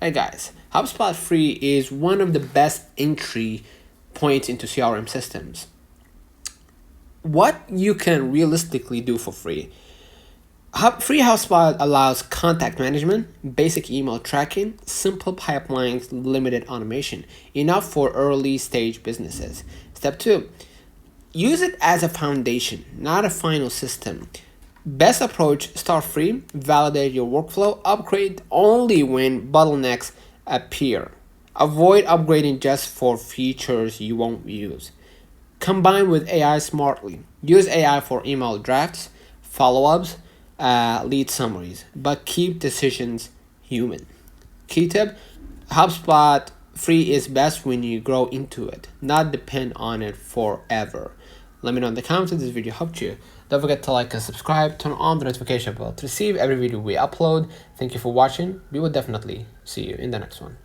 Hey guys, HubSpot Free is one of the best entry points into CRM systems. What you can realistically do for free. Free HubSpot allows contact management, basic email tracking, simple pipelines, limited automation, enough for early stage businesses. Step 2, use it as a foundation, not a final system. Best approach, start free, validate your workflow, upgrade only when bottlenecks appear. Avoid upgrading just for features you won't use. Combine with AI smartly. Use AI for email drafts, follow-ups, lead summaries, but keep decisions human. Key tip, HubSpot Free is best when you grow into it, not depend on it forever. Let me know in the comments if this video helped you. Don't forget to like and subscribe, turn on the notification bell to receive every video we upload. Thank you for watching. We will definitely see you in the next one.